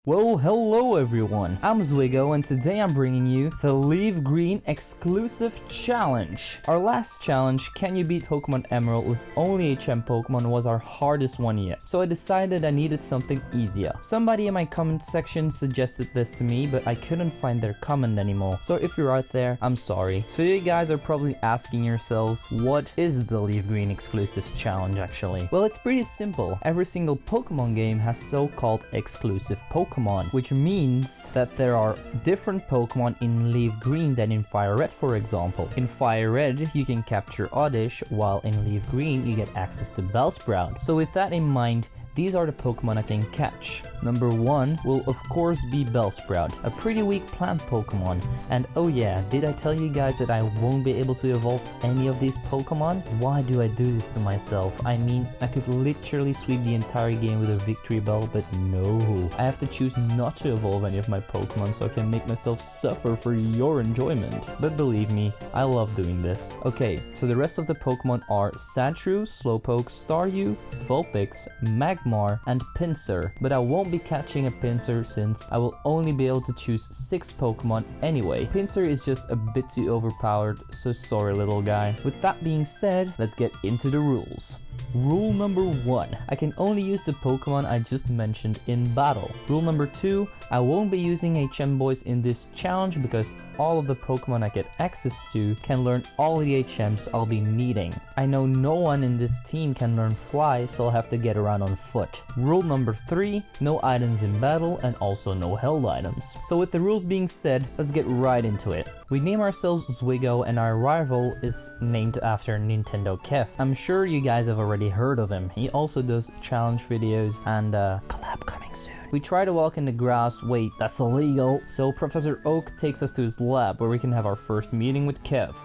Well, hello everyone, I'm Zwigo and today I'm bringing you the Leaf Green exclusive challenge. Our last challenge, can you beat Pokemon Emerald with only HM Pokemon, was our hardest one yet. So I decided I needed something easier. Somebody in my comment section suggested this to me, but I couldn't find their comment anymore. So if you're out there, I'm sorry. So you guys are probably asking yourselves, what is the Leaf Green exclusives challenge actually? Well, it's pretty simple. Every single Pokemon game has so-called exclusive Pokemon, which means that there are different Pokemon in Leaf Green than in Fire Red, for example. In Fire Red, you can capture Oddish, while in Leaf Green, you get access to Bellsprout. So with that in mind, these are the Pokemon I can catch. Number 1 will of course be Bellsprout, a pretty weak plant Pokemon. And oh yeah, did I tell you guys that I won't be able to evolve any of these Pokemon? Why do I do this to myself? I mean, I could literally sweep the entire game with a victory bell, but no. I have to choose not to evolve any of my Pokemon so I can make myself suffer for your enjoyment. But believe me, I love doing this. Okay, so the rest of the Pokemon are Sandshrew, Slowpoke, Staryu, Vulpix, Magmar, and Pinsir, but I won't be catching a Pinsir since I will only be able to choose 6 Pokemon anyway. Pinsir is just a bit too overpowered, so sorry little guy. With that being said, let's get into the rules. Rule number 1, I can only use the Pokemon I just mentioned in battle. Rule number 2, I won't be using HM Boys in this challenge because all of the Pokemon I get access to can learn all the HMs I'll be needing. I know no one in this team can learn Fly, so I'll have to get around on foot. Rule number 3, no items in battle and also no held items. So with the rules being said, let's get right into it. We name ourselves Zwigo and our rival is named after Nintendo Kev. I'm sure you guys have already heard of him. He also does challenge videos and collab coming soon. We try to walk in the grass. Wait, that's illegal. So Professor Oak takes us to his lab where we can have our first meeting with Kev.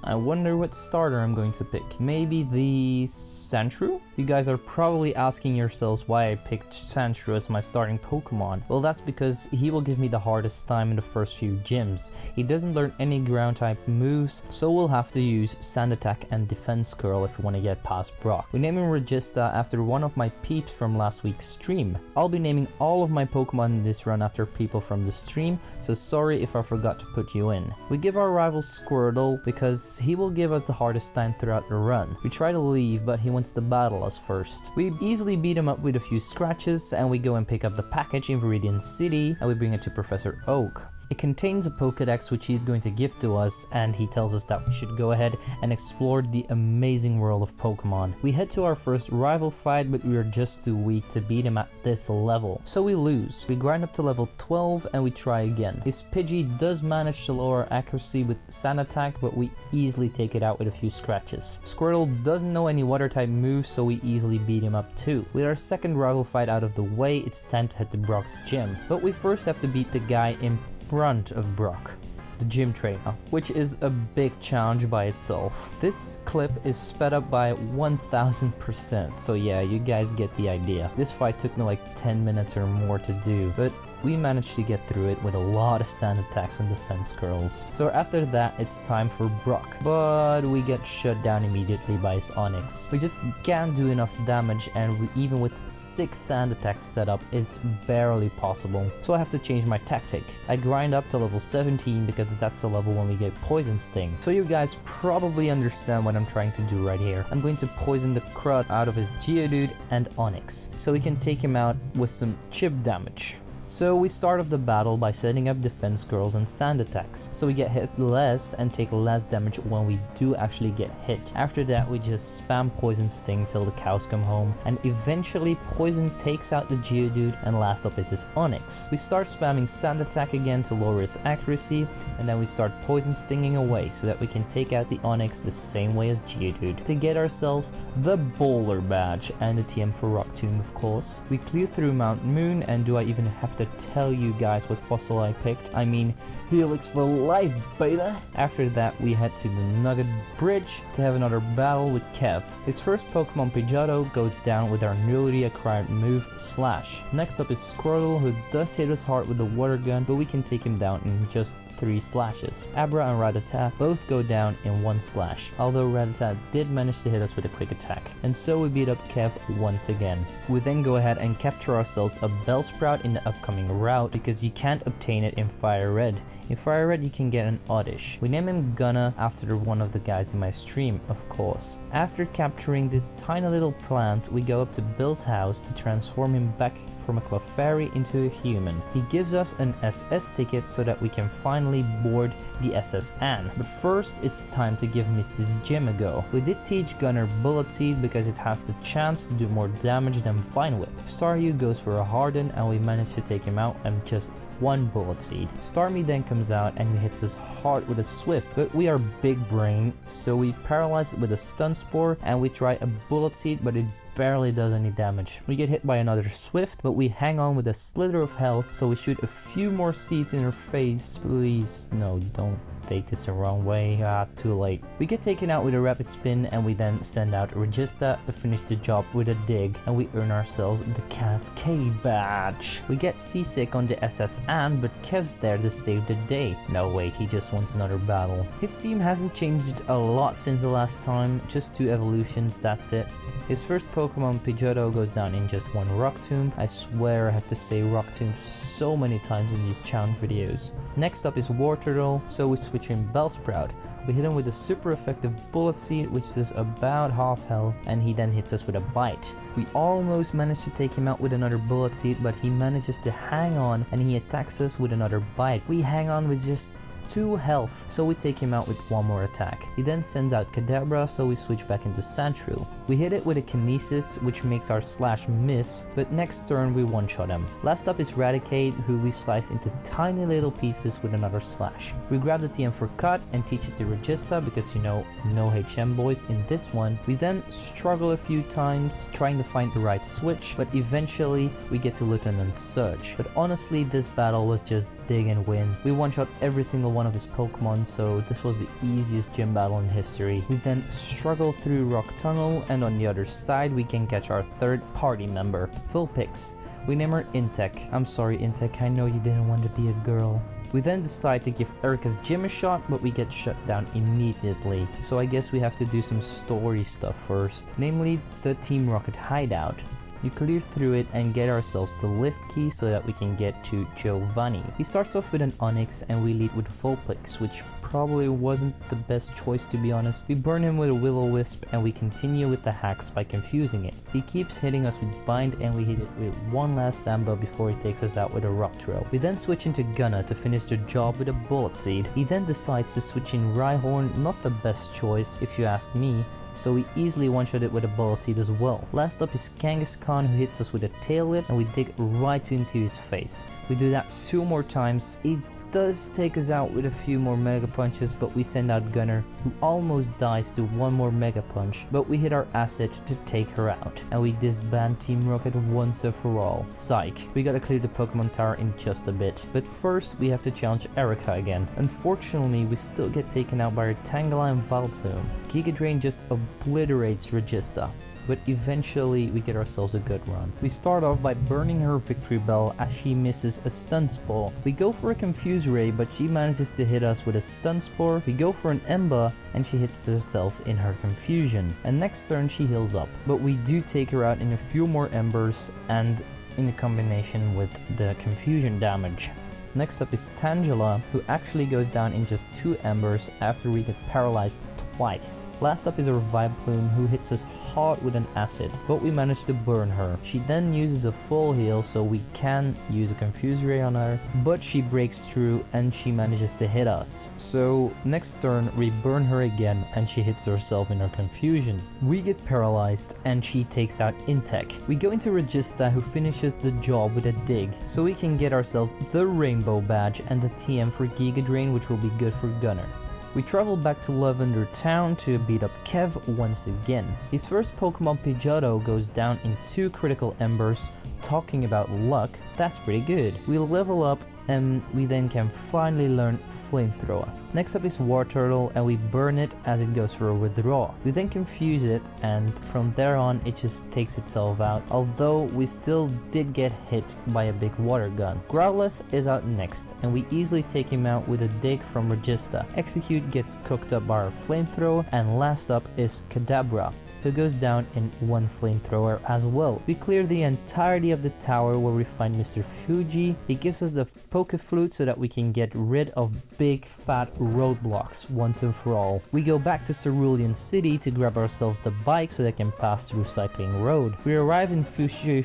I wonder what starter I'm going to pick. Maybe the Sandshrew? You guys are probably asking yourselves why I picked Sandshrew as my starting Pokemon. Well, that's because he will give me the hardest time in the first few gyms. He doesn't learn any ground type moves, so we'll have to use Sand Attack and Defense Curl if we want to get past Brock. We name him Regista after one of my peeps from last week's stream. I'll be naming all of my Pokemon in this run after people from the stream, so sorry if I forgot to put you in. We give our rival Squirtle because he will give us the hardest time throughout the run. We try to leave, but he wants to battle us first. We easily beat him up with a few scratches, and we go and pick up the package in Viridian City, and we bring it to Professor Oak. It contains a Pokédex which he's going to give to us, and he tells us that we should go ahead and explore the amazing world of Pokemon. We head to our first rival fight, but we are just too weak to beat him at this level. So we lose. We grind up to level 12 and we try again. His Pidgey does manage to lower accuracy with Sand Attack, but we easily take it out with a few scratches. Squirtle doesn't know any water type moves, so we easily beat him up too. With our second rival fight out of the way, it's time to head to Brock's gym. But we first have to beat the guy in front of Brock, the gym trainer, which is a big challenge by itself. This clip is sped up by 1000%, so yeah, you guys get the idea. This fight took me like 10 minutes or more to do, but we managed to get through it with a lot of Sand Attacks and Defense Curls. So after that, it's time for Brock, but we get shut down immediately by his Onix. We just can't do enough damage, and even with 6 Sand Attacks set up, it's barely possible. So I have to change my tactic. I grind up to level 17 because that's the level when we get Poison Sting. So you guys probably understand what I'm trying to do right here. I'm going to poison the crud out of his Geodude and Onix, so we can take him out with some chip damage. So we start off the battle by setting up Defense Curls and Sand Attacks, so we get hit less and take less damage when we do actually get hit. After that, we just spam Poison Sting till the cows come home, and eventually Poison takes out the Geodude, and last up is his Onix. We start spamming Sand Attack again to lower its accuracy, and then we start Poison Stinging away so that we can take out the Onix the same way as Geodude to get ourselves the Bowler Badge and the TM for Rock Tomb, of course. We clear through Mount Moon, and do I even have to tell you guys what fossil I picked? I mean, Helix for life, baby! After that, we head to the Nugget Bridge to have another battle with Kev. His first Pokemon, Pidgeotto, goes down with our newly acquired move, Slash. Next up is Squirtle, who does hit us hard with the water gun, but we can take him down in just 3 slashes. Abra and Rattata both go down in 1 slash, although Rattata did manage to hit us with a quick attack. And so we beat up Kev once again. We then go ahead and capture ourselves a Bellsprout in the upcoming upcoming route because you can't obtain it in Fire Red. In Fire Red you can get an Oddish. We name him Gunna after one of the guys in my stream, of course. After capturing this tiny little plant, we go up to Bill's house to transform him back from a Clefairy into a human. He gives us an SS ticket so that we can finally board the SS Anne. But first it's time to give Mrs. Jim a go. We did teach Gunner Bullet Seed because it has the chance to do more damage than Vine Whip. Staryu goes for a Harden and we manage to take him out and just one Bullet Seed. Starmie then comes out and he hits us hard with a Swift, but we are big brain, so we paralyze it with a Stun Spore and we try a Bullet Seed, but it barely does any damage. We get hit by another Swift, but we hang on with a slither of health, so we shoot a few more seeds in her face. Please, no, don't take this the wrong way. Too late. We get taken out with a Rapid Spin and we then send out Regista to finish the job with a Dig, and we earn ourselves the Cascade badge. We get seasick on the SS Anne, but Kev's there to save the day. No wait, he just wants another battle. His team hasn't changed a lot since the last time, just 2 evolutions, that's it. His first Pokemon Pidgeotto goes down in just 1 Rock Tomb. I swear I have to say Rock Tomb so many times in these challenge videos. Next up is Wartortle, so we switch in Bellsprout. We hit him with a super effective Bullet Seed, which is about half health, and he then hits us with a Bite. We almost managed to take him out with another Bullet Seed, but he manages to hang on and he attacks us with another Bite. We hang on with just 2 health, so we take him out with 1 more attack. He then sends out Kadabra, so we switch back into Sandshrew. We hit it with a Kinesis, which makes our slash miss, but next turn we one-shot him. Last up is Raticate, who we slice into tiny little pieces with another slash. We grab the TM for cut and teach it to Regista because you know, no HM boys in this one. We then struggle a few times trying to find the right switch, but eventually we get to Lieutenant Surge. But honestly, this battle was just dig and win. We one-shot every single one of his Pokemon, so this was the easiest gym battle in history. We then struggle through Rock Tunnel, and on the other side we can catch our 3rd party member, Vulpix. We name her Intech. I'm sorry Intech, I know you didn't want to be a girl. We then decide to give Erika's gym a shot, but we get shut down immediately. So I guess we have to do some story stuff first, namely the Team Rocket hideout. You clear through it and get ourselves the lift key so that we can get to Giovanni. He starts off with an Onix and we lead with Vulpix, which probably wasn't the best choice to be honest. We burn him with a Will-O-Wisp and we continue with the hacks by confusing it. He keeps hitting us with Bind and we hit it with one last Amba before he takes us out with a Rock Throw. We then switch into Gunna to finish the job with a Bullet Seed. He then decides to switch in Rhyhorn, not the best choice if you ask me, so we easily one-shot it with a Bullet Seed as well. Last up is Kangaskhan, who hits us with a Tail Whip and we dig right into his face. We do that 2 more times. It does take us out with a few more Mega Punches, but we send out Gunner, who almost dies to 1 more Mega Punch, but we hit our asset to take her out, and we disband Team Rocket once and for all. Psych, we gotta clear the Pokemon Tower in just a bit, but first we have to challenge Erika again. Unfortunately, we still get taken out by her Tangela and Vileplume. Giga Drain just obliterates Regista, but eventually we get ourselves a good run. We start off by burning her Victory Bell as she misses a Stun Spore. We go for a Confuse Ray, but she manages to hit us with a Stun Spore. We go for an Emba and she hits herself in her confusion. And next turn she heals up, but we do take her out in a few more Embers and in combination with the confusion damage. Next up is Tangela, who actually goes down in just 2 Embers after we get paralyzed twice. Last up is our Vileplume, who hits us hard with an acid, but we manage to burn her. She then uses a full heal, so we can use a Confuse Ray on her, but she breaks through and she manages to hit us. So next turn we burn her again and she hits herself in her confusion. We get paralyzed and she takes out Intech. We go into Regista, who finishes the job with a Dig, so we can get ourselves the Rainbow badge and the TM for Giga Drain, which will be good for Gunner. We travel back to Lavender Town to beat up Kev once again. His first Pokemon Pidgeotto goes down in 2 critical Embers. Talking about luck, that's pretty good. We level up and we then can finally learn Flamethrower. Next up is Wartortle and we burn it as it goes for a withdraw. We then confuse it and from there on it just takes itself out, although we still did get hit by a big water gun. Growlithe is out next and we easily take him out with a Dig from Regista. Execute gets cooked up by our Flamethrower, and last up is Kadabra, who goes down in 1 Flamethrower as well. We clear the entirety of the tower where we find Mr. Fuji. He gives us the Poke Flute so that we can get rid of big fat roadblocks once and for all. We go back to Cerulean City to grab ourselves the bike so that can pass through Cycling Road. We arrive in Fuchsia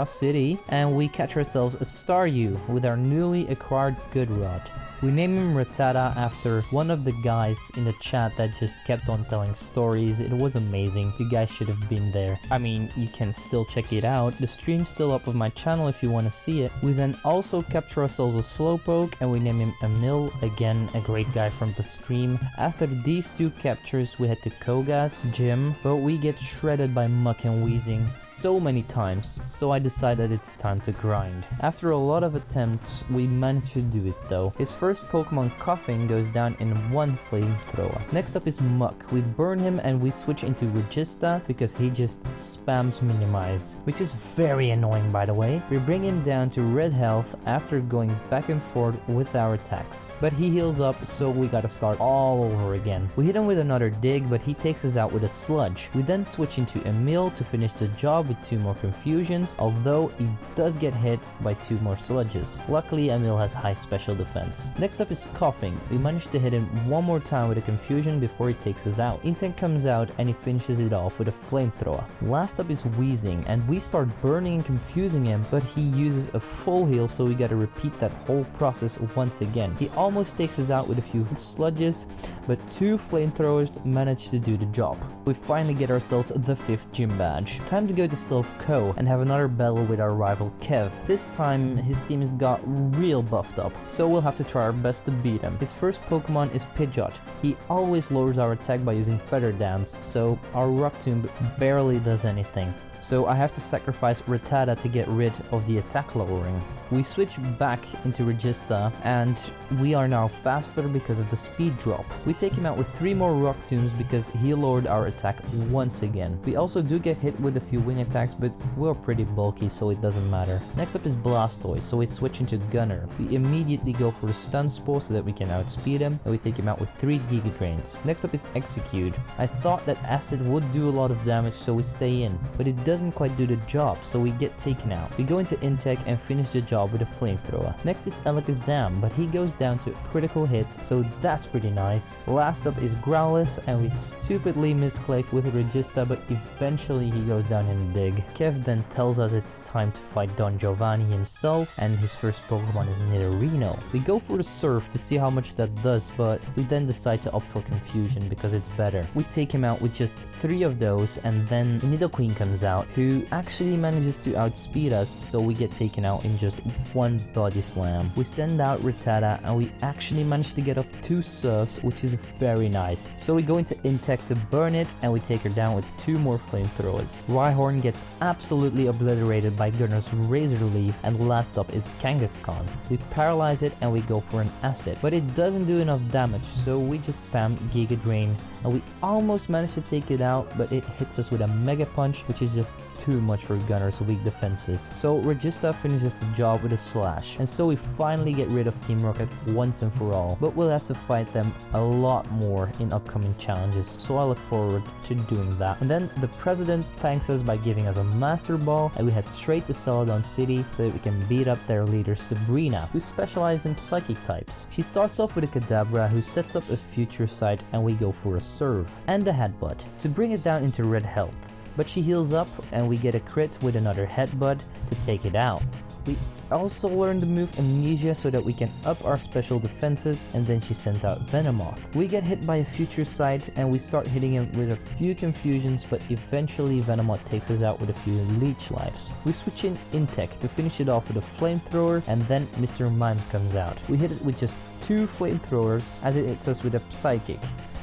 City and we catch ourselves a Staryu with our newly acquired Good Rod. We name him Rattata after one of the guys in the chat that just kept on telling stories. It was amazing. You guys should have been there. I mean, you can still check it out. The stream's still up on my channel if you want to see it. We then also capture ourselves a Slowpoke and we name him Emil, again a great guy from the stream. After these two captures we head to Koga's gym, but we get shredded by Muck and Weezing so many times, so I decided it's time to grind. After a lot of attempts, we managed to do it though. His first Pokemon Coughing goes down in one flamethrower. Next up is Muck. We burn him and we switch into Regista because he just spams Minimize, which is very annoying by the way. We bring him down to red health after going back and forth with our attacks, but he heals up, so we gotta start all over again. We hit him with another dig, but he takes us out with a Sludge. We then switch into Emil to finish the job with 2 more Confusions, although he does get hit by 2 more Sludges. Luckily Emil has high special defense. Next up is Coughing. We managed to hit him one more time with a Confusion before he takes us out. Intent comes out and he finishes it off with a Flamethrower. Last up is Weezing, and we start burning and confusing him, but he uses a full heal, so we gotta repeat that whole process once again. He almost takes us out with a few Sludges, but 2 Flamethrowers manage to do the job. We finally get ourselves the 5th gym badge. Time to go to Sylph Co and have another battle with our rival Kev. This time his team has got real buffed up, so we'll have to try our best to beat him. His first Pokemon is Pidgeot. He always lowers our attack by using Feather Dance, so our Rock Tomb barely does anything. So I have to sacrifice Rattata to get rid of the attack lowering. We switch back into Regista and we are now faster because of the speed drop. We take him out with 3 more Rock Tombs because he lowered our attack once again. We also do get hit with a few wing attacks, but we're pretty bulky so it doesn't matter. Next up is Blastoise, so we switch into Gunner. We immediately go for the stun spore so that we can outspeed him, and we take him out with 3 Giga Drains. Next up is Execute. I thought that Acid would do a lot of damage, so we stay in, but it doesn't quite do the job, so we get taken out. We go into Intech and finish the job with a Flamethrower. Next is Alakazam, but he goes down to a critical hit, so that's pretty nice. Last up is Growlithe, and we stupidly misclick with Regista, but eventually he goes down in a dig. Kev then tells us it's time to fight Don Giovanni himself, and his first Pokemon is Nidorino. We go for the Surf to see how much that does, but we then decide to opt for Confusion because it's better. We take him out with just 3 of those, and then Nidoqueen comes out, who actually manages to outspeed us, so we get taken out in just 1 body slam. We send out Rattata and we actually manage to get off 2 Surfs, which is very nice. So we go into Intech to burn it and we take her down with 2 more Flamethrowers. Rhyhorn gets absolutely obliterated by Gunner's Razor Leaf, and last up is Kangaskhan. We paralyze it and we go for an Acid, but it doesn't do enough damage, so we just spam Giga Drain and we almost manage to take it out, but it hits us with a Mega Punch, which is just too much for Gunner's weak defenses. So Regista finishes the job with a Slash, and so we finally get rid of Team Rocket once and for all, but we'll have to fight them a lot more in upcoming challenges, so I look forward to doing that. And then the president thanks us by giving us a Master Ball, and we head straight to Celadon City so that we can beat up their leader Sabrina, who specializes in psychic types. She starts off with a Kadabra who sets up a Future Sight, and we go for a Serve and a Headbutt to bring it down into red health. But she heals up and we get a crit with another Headbutt to take it out. We also learn the move Amnesia so that we can up our special defenses, and then she sends out Venomoth. We get hit by a Future Sight and we start hitting him with a few Confusions, but eventually Venomoth takes us out with a few Leech Lives. We switch in Intech to finish it off with a Flamethrower, and then Mr. Mime comes out. We hit it with just 2 Flamethrowers as it hits us with a Psychic,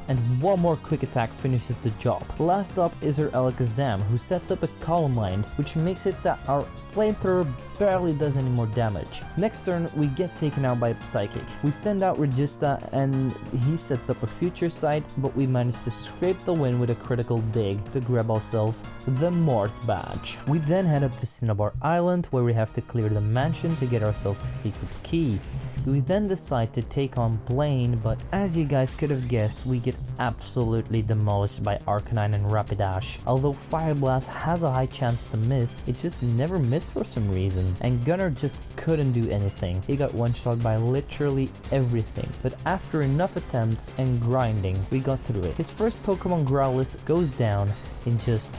and 1 more quick attack finishes the job. Last up is our Alakazam, who sets up a Calm Mind, which makes it that our Flamethrower barely does any more damage. Next turn, we get taken out by Psychic. We send out Regista and he sets up a future sight, but we manage to scrape the win with a critical dig to grab ourselves the Morse badge. We then head up to Cinnabar Island, where we have to clear the mansion to get ourselves the secret key. We then decide to take on Blaine, but as you guys could have guessed, we get absolutely demolished by Arcanine and Rapidash. Although Fire Blast has a high chance to miss, it just never missed for some reason, and Gunnar just couldn't do anything. He got one-shot by literally everything, but after enough attempts and grinding, we got through it. His first Pokemon Growlithe goes down in just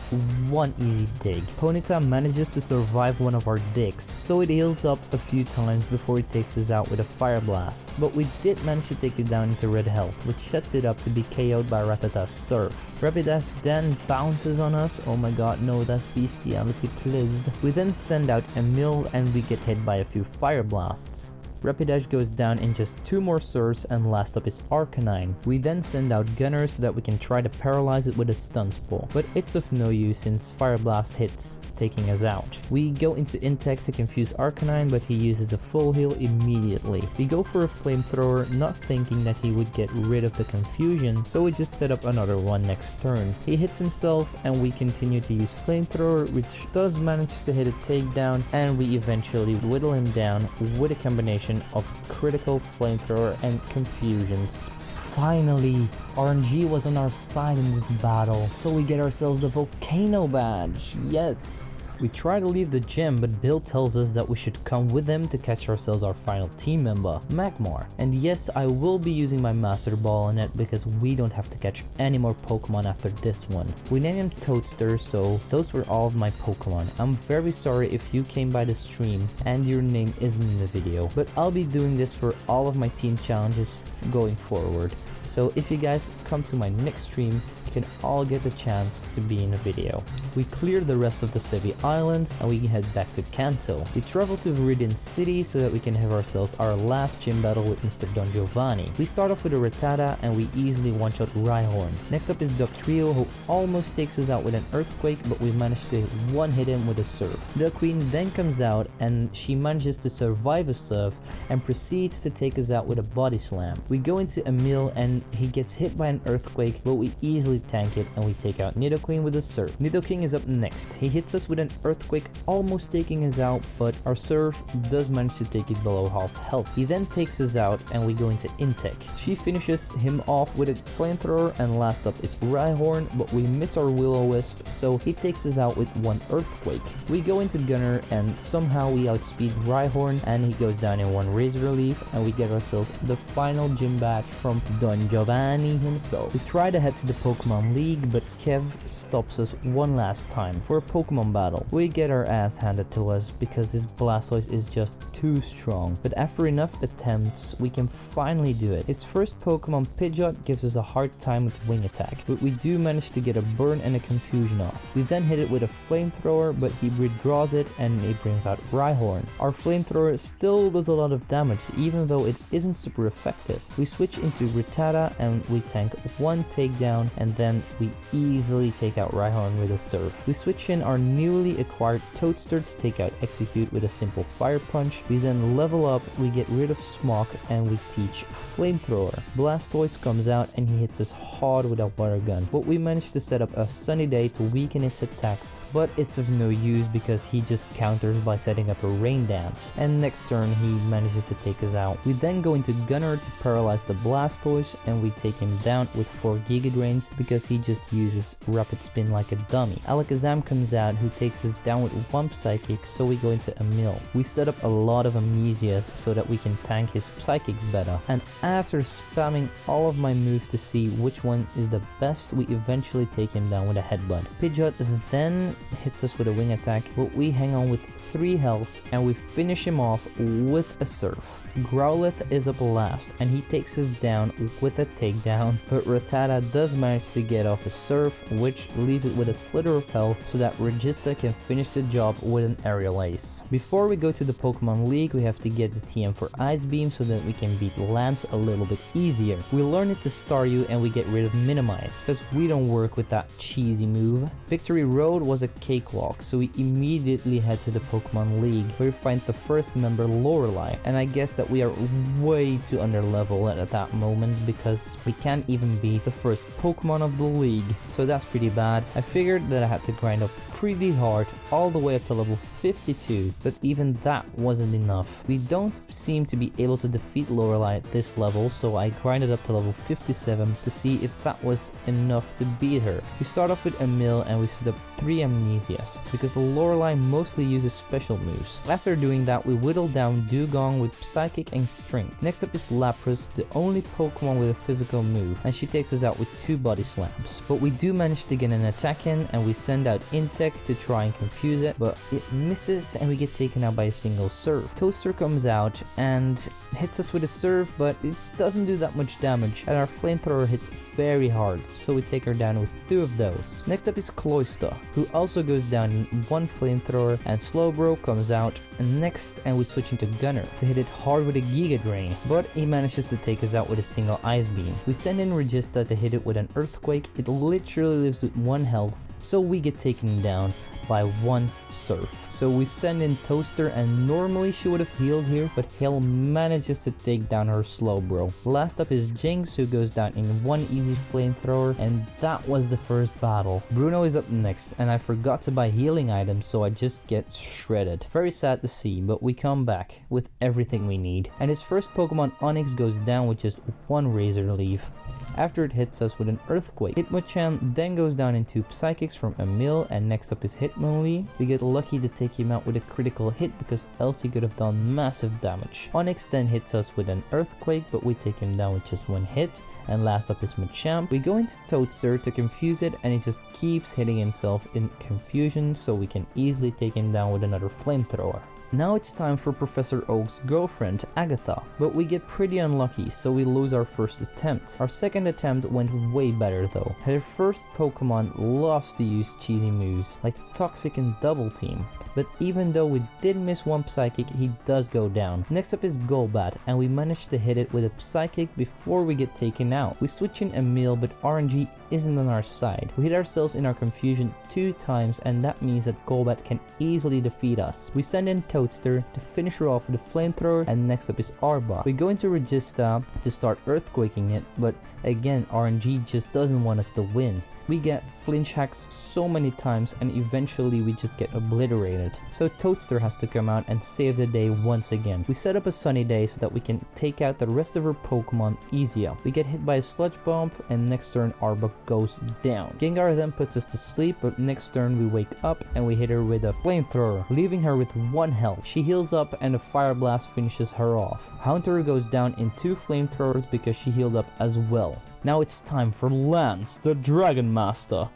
one easy dig. Ponyta manages to survive one of our digs, so it heals up a few times before it takes us out with a Fire Blast, but we did manage to take it down into red health, which sets it up to be KO'd by Rattata's Surf. Rapidash then bounces on us. Oh my god, no, that's bestiality, please. We then send out Emil and we get hit by a few Fire Blasts. Rapidash goes down in just 2 more Surfs, and last up is Arcanine. We then send out Gunnar so that we can try to paralyze it with a Stun Spore, but it's of no use since Fire Blast hits, taking us out. We go into Intech to confuse Arcanine, but he uses a full heal immediately. We go for a Flamethrower, not thinking that he would get rid of the confusion, so we just set up another one next turn. He hits himself and we continue to use Flamethrower, which does manage to hit a takedown, and we eventually whittle him down with a combination of critical Flamethrower and confusions. Finally, RNG was on our side in this battle, so we get ourselves the Volcano badge. Yes! We try to leave the gym, but Bill tells us that we should come with him to catch ourselves our final team member, Magmar. And yes, I will be using my Master Ball on it because we don't have to catch any more Pokemon after this one. We named him Toadster, so those were all of my Pokemon. I'm very sorry if you came by the stream and your name isn't in the video, but I'll be doing this for all of my team challenges going forward. So if you guys come to my next stream, you can all get the chance to be in a video. We clear the rest of the Sevi Islands and we head back to Kanto. We travel to Viridian City so that we can have ourselves our last gym battle with Mr. Don Giovanni. We start off with a Rattata and we easily one-shot Rhyhorn. Next up is Dugtrio, who almost takes us out with an Earthquake, but we managed to one-hit him with a Surf. The Queen then comes out and she manages to survive a Surf and proceeds to take us out with a Body Slam. We go into Emil and he gets hit by an Earthquake, but we easily tank it and we take out Nidoqueen with a Surf. Nidoking is up next. He hits us with an Earthquake, almost taking us out, but our Surf does manage to take it below half health. He then takes us out and we go into Intech. She finishes him off with a Flamethrower, and last up is Rhyhorn, but we miss our Will-O-Wisp, so he takes us out with one Earthquake. We go into Gunnar and somehow we outspeed Rhyhorn and he goes down in one Razor Leaf, and we get ourselves the final gym badge from Don Giovanni himself. We try to head to the Pokemon League, but Kev stops us one last time for a Pokemon battle. We get our ass handed to us because his Blastoise is just too strong, but after enough attempts, we can finally do it. His first Pokemon, Pidgeot, gives us a hard time with Wing Attack, but we do manage to get a burn and a confusion off. We then hit it with a Flamethrower, but he withdraws it and it brings out Rhyhorn. Our Flamethrower still does a lot of damage, even though it isn't super effective. We switch into Rattata and we tank one takedown, and then we easily take out Rhyhorn with a Surf. We switch in our newly acquired Toadster to take out Execute with a simple Fire Punch. We then level up, we get rid of Smog, and we teach Flamethrower. Blastoise comes out and he hits us hard with a Water Gun, but we manage to set up a Sunny Day to weaken its attacks, but it's of no use because he just counters by setting up a Rain Dance, and next turn he manages to take us out. We then go into Gunnar to paralyze the Blastoise, and we take him down with 4 Giga Drains because he just uses Rapid Spin like a dummy. Alakazam comes out, who takes us down with 1 Psychic, so we go into Emil. We set up a lot of Amnesias so that we can tank his Psychics better, and after spamming all of my moves to see which one is the best, we eventually take him down with a Headbutt. Pidgeot then hits us with a Wing Attack, but we hang on with 3 health and we finish him off with a Surf. Growlithe is up last and he takes us down Pokemon with a takedown, but Rattata does manage to get off a Surf, which leaves it with a slither of health so that Regista can finish the job with an Aerial Ace. Before we go to the Pokemon League, we have to get the TM for Ice Beam so that we can beat Lance a little bit easier. We learn it to Staryu and we get rid of Minimize, because we don't work with that cheesy move. Victory Road was a cakewalk, so we immediately head to the Pokemon League, where we find the first member, Lorelei, and I guess that we are way too under level at that moment because we can't even beat the first Pokemon of the league, so that's pretty bad. I figured that I had to grind up pretty hard all the way up to level 52, but even that wasn't enough. We don't seem to be able to defeat Lorelei at this level, so I grinded up to level 57 to see if that was enough to beat her. We start off with Emil and we set up 3 Amnesias, because Lorelei mostly uses special moves. After doing that, we whittle down Dugong with Psychic and Strength. Next up is Lapras, the only Pokemon with a physical move, and she takes us out with 2 Body Slams. But we do manage to get an attack in, and we send out Intech to try and confuse it, but it misses and we get taken out by a single Surf. Toaster comes out and hits us with a Surf, but it doesn't do that much damage, and our Flamethrower hits very hard, so we take her down with 2 of those. Next up is Cloyster, who also goes down in 1 Flamethrower, and Slowbro comes out next, and we switch into Gunner to hit it hard with a Giga Drain, but he manages to take us out with a single Ice Beam. We send in Regista to hit it with an Earthquake. It literally lives with 1 health, so we get taken down by 1 Surf. So we send in Toaster, and normally she would have healed here, but Hill manages to take down her Slowbro. Last up is Jinx, who goes down in 1 easy Flamethrower, and that was the first battle. Bruno is up next, and I forgot to buy healing items, so I just get shredded. Very sad to see, but we come back with everything we need. And his first Pokemon, Onix, goes down with just 1 Razor Leaf after it hits us with an Earthquake. Hitmonchan then goes down in 2 Psychics from Emil, and next up is Hitmonlee. We get lucky to take him out with a critical hit because else he could have done massive damage. Onix then hits us with an Earthquake, but we take him down with just 1 hit. And last up is Machamp. We go into Toadster to confuse it, and he just keeps hitting himself in confusion, so we can easily take him down with another Flamethrower. Now it's time for Professor Oak's girlfriend, Agatha, but we get pretty unlucky, so we lose our first attempt. Our second attempt went way better though. Her first Pokemon loves to use cheesy moves, like Toxic and Double Team, but even though we did miss 1 Psychic, he does go down. Next up is Golbat, and we managed to hit it with a Psychic before we get taken out. We switch in Emil, but RNG isn't on our side. We hit ourselves in our confusion 2 times, and that means that Golbat can easily defeat us. We send in Toadster to finish her off with a Flamethrower, and next up is Arbok. We go into Regista to start Earthquaking it, but again RNG just doesn't want us to win. We get flinch hacks so many times, and eventually we just get obliterated. So Toadster has to come out and save the day once again. We set up a Sunny Day so that we can take out the rest of our Pokemon easier. We get hit by a Sludge Bomb, and next turn Arbok goes down. Gengar then puts us to sleep, but next turn we wake up and we hit her with a Flamethrower, leaving her with 1 health. She heals up and a Fire Blast finishes her off. Haunter goes down in 2 Flamethrowers because she healed up as well. Now it's time for Lance, the Dragon Master.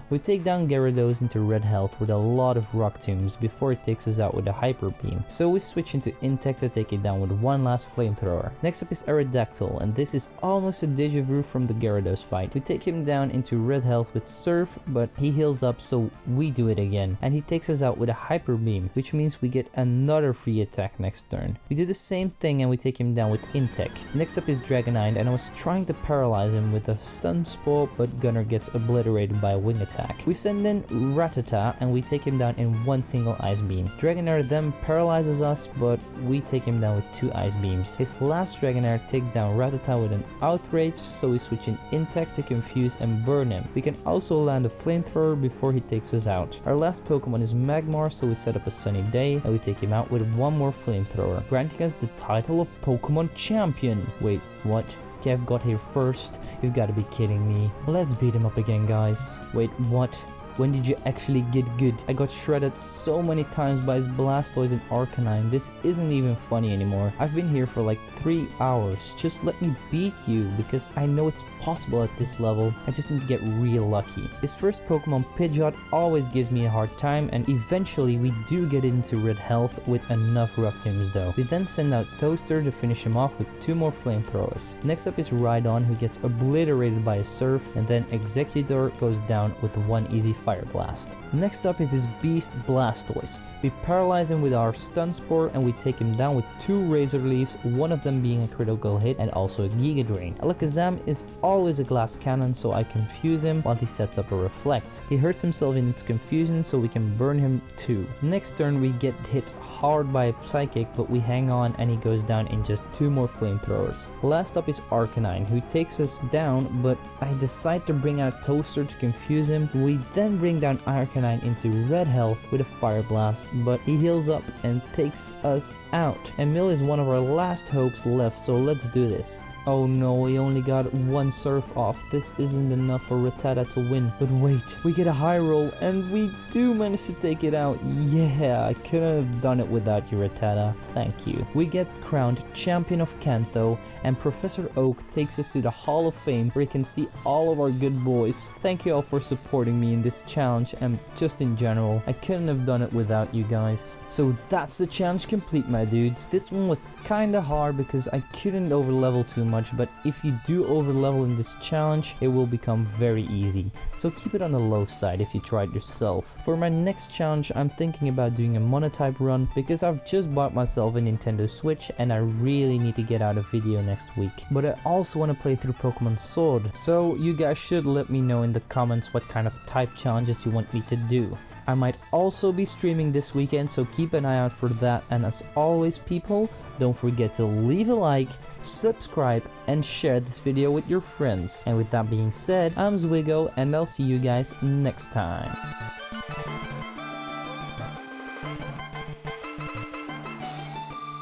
We take down Gyarados into red health with a lot of Rock Tombs before it takes us out with a Hyper Beam. So we switch into Intech to take it down with 1 last Flamethrower. Next up is Aerodactyl, and this is almost a deja vu from the Gyarados fight. We take him down into red health with Surf, but he heals up, so we do it again. And he takes us out with a Hyper Beam, which means we get another free attack next turn. We do the same thing and we take him down with Intech. Next up is Dragonite, and I was trying to paralyze him with a Stun Spore, but Gunner gets obliterated by a Wing Attack. We send in Rattata and we take him down in 1 single Ice Beam. Dragonair then paralyzes us, but we take him down with 2 Ice Beams. His last Dragonair takes down Rattata with an Outrage, so we switch in Intech to confuse and burn him. We can also land a Flamethrower before he takes us out. Our last Pokemon is Magmar, so we set up a Sunny Day and we take him out with 1 more Flamethrower, granting us the title of Pokemon Champion. Wait, what? Kev got here first? You've got to be kidding me. Let's beat him up again, guys. Wait, what? When did you actually get good? I got shredded so many times by his Blastoise and Arcanine. This isn't even funny anymore. I've been here for like 3 hours. Just let me beat you because I know it's possible at this level. I just need to get real lucky. His first Pokemon, Pidgeot, always gives me a hard time, and eventually we do get into red health with enough rock tombs though. We then send out Toaster to finish him off with 2 more flamethrowers. Next up is Rhydon, who gets obliterated by a Surf, and then Executor goes down with 1 easy Fire Blast. Next up is his beast Blastoise. We paralyze him with our Stun Spore and we take him down with 2 Razor Leaves, one of them being a critical hit and also a Giga Drain. Alakazam is always a glass cannon, so I confuse him while he sets up a Reflect. He hurts himself in its confusion, so we can burn him too. Next turn we get hit hard by a Psychic, but we hang on and he goes down in just 2 more flamethrowers. Last up is Arcanine, who takes us down, but I decide to bring out Toaster to confuse him. We then bring down Arcanine into red health with a Fire Blast, but he heals up and takes us out. Emil is one of our last hopes left, so let's do this. Oh no, we only got 1 Surf off. This isn't enough for Rattata to win. But wait, we get a high roll and we do manage to take it out. Yeah, I couldn't have done it without you, Rattata. Thank you. We get crowned Champion of Kanto, and Professor Oak takes us to the Hall of Fame where you can see all of our good boys. Thank you all for supporting me in this challenge and just in general. I couldn't have done it without you guys. So that's the challenge complete, my dudes. This one was kinda hard because I couldn't overlevel too much, but if you do overlevel in this challenge, it will become very easy. So keep it on the low side if you try it yourself. For my next challenge, I'm thinking about doing a monotype run because I've just bought myself a Nintendo Switch and I really need to get out a video next week. But I also want to play through Pokemon Sword, so you guys should let me know in the comments what kind of type challenges you want me to do. I might also be streaming this weekend, so keep an eye out for that, and as always people, don't forget to leave a like, subscribe, and share this video with your friends. And with that being said, I'm Zwigo, and I'll see you guys next time.